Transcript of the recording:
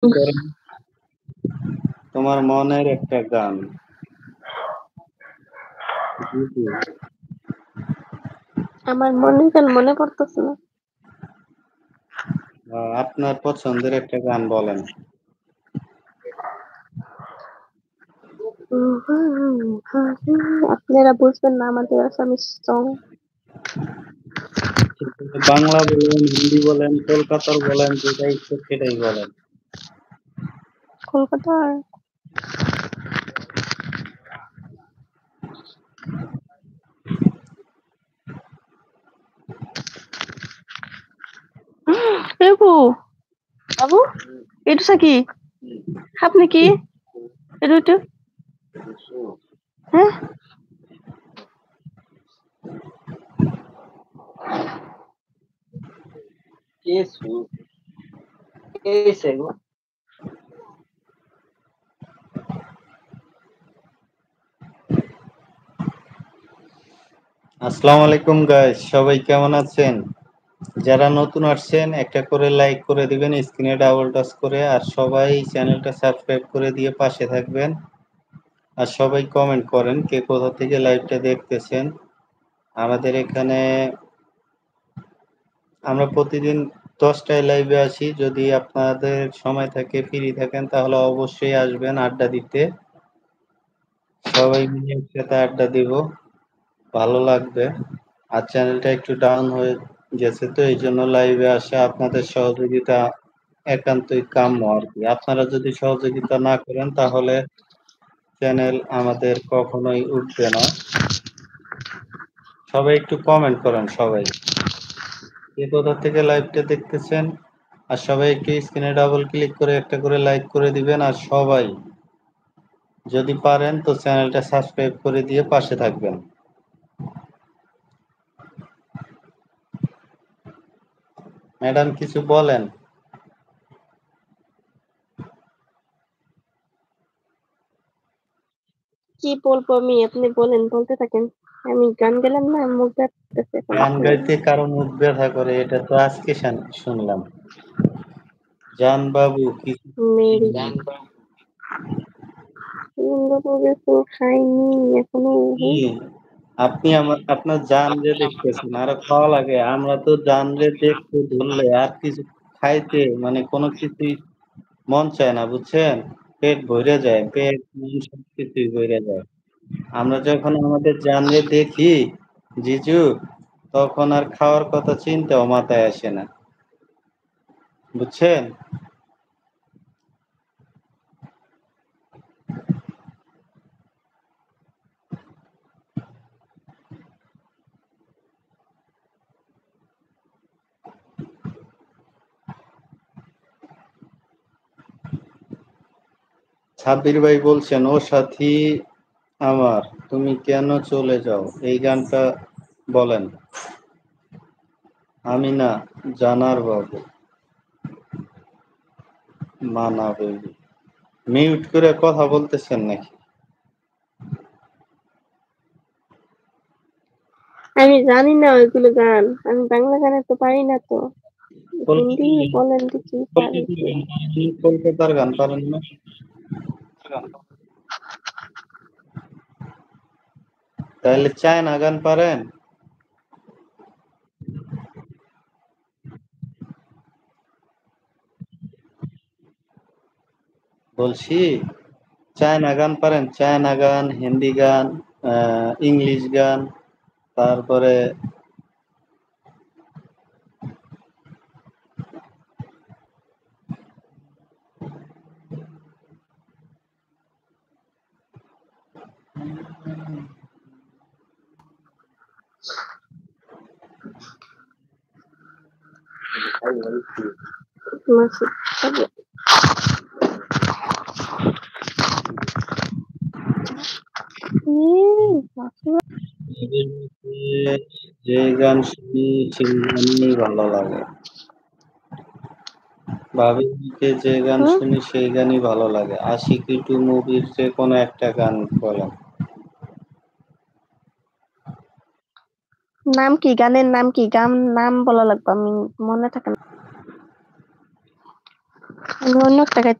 করেন তোমার মনের একটা গান। জি, জি। আমার মনের গান মনে পড়তেছে না। আপনার পছন্দের একটা গান বলেন। আপনারা বুঝবেন না আমাদের আসামিস সং। বাংলা বলেন, হিন্দি বলেন, কলকাতার বলেন, যেটা ইচ্ছে সেটাই বলেন। কলকাতার বাবু বাবু এটা কি আপনি কি এটা হ্যাঁ আসসালামু আলাইকুম গাইস, সবাই কেমন আছেন? যারা নতুন আসছেন একটা করে লাইক করে দিবেন, স্ক্রিনে ডাবল টাচ করে, আর সবাই চ্যানেলটা সাবস্ক্রাইব করে দিয়ে পাশে থাকবেন। আর সবাই কমেন্ট করেন কে কোথা থেকে লাইভটা দেখতেছেন। আমাদের এখানে আমরা প্রতিদিন 10টায় লাইভে আসি। যদি আপনাদের সময় থাকে, ফ্রি থাকেন, তাহলে অবশ্যই আসবেন আড্ডা দিতে। সবাই মিলে একসাথে আড্ডা দিব, ভালো লাগবে। আর চ্যানেলটা একটু ডাউন হয়ে গেছে, তো এই জন্য লাইভে আসা। আপনাদের সহযোগিতা একান্তই কাম্য আর কি। আপনারা যদি সহযোগিতা না করেন তাহলে চ্যানেল আমাদের কখনোই উঠবে না। সবাই একটু কমেন্ট করেন, সবাই কে কোথা থেকে লাইভটা দেখতেছেন। আর সবাই একটু স্ক্রিনে ডাবল ক্লিক করে একটা করে লাইক করে দিবেন। আর সবাই যদি পারেন তো চ্যানেলটা সাবস্ক্রাইব করে দিয়ে পাশে থাকবেন। ম্যাডাম কিছু বলেন। কি বলবো আমি আপনি বলেন বলতে থাকেন আমি গান গেলাম না মুখ দেখতেছে এখন গান আপনি বলেন গাইতে কারো মুখ ব্যথা করে, এটা তো আজকে শুনলাম। জান বাবু কিছু মেরি সুন্দর তো খাইনি এখনো কি আপনি আপনার জান রে দেখতেছেন, আরো খাওয়া লাগে? আমরা তো জান রে দেখতে ধরলে আর কিছু খাইতে মানে কোনো কিছুই মন চায় না, বুঝছেন? পেট ভরে যায়, পেট মন সবকিছুই ভরে যায়। আমরা যখন আমাদের জান রে দেখি জিজু, তখন আর খাওয়ার কথা চিন্তাও মাথায় আসে না, বুঝছেন? সাব্বির ভাই বলছেন, ও সাথী আমার তুমি কেন চলে যাও, এই গানটা বলেন। আমি না, জানার বাবু মানাবে। মিউট করে কথা বলতেছেন নাকি? আমি জানি না ওইগুলো গান আমি বাংলা গানে তো পারি না তো হিন্দি বলেন দেখি পারি কি কলকাতার গান পারেন না? তাহলে চায়না গান পারেন? বলছি চায়না গান পারেন? চায়না গান, হিন্দি গান, ইংলিশ গান, তারপরে মাসি যে গান শুনি সেই গানই ভালো লাগে। ভাবিকে যে গান শুনি সেই গানই ভালো লাগে। আশিকি টু মুভির যে কোনো একটা গান বলেন। নাম কি গানের নাম কি গান নাম বলা লাগবে আমি মনে থাকে না আমি অন্য একটা গাইতে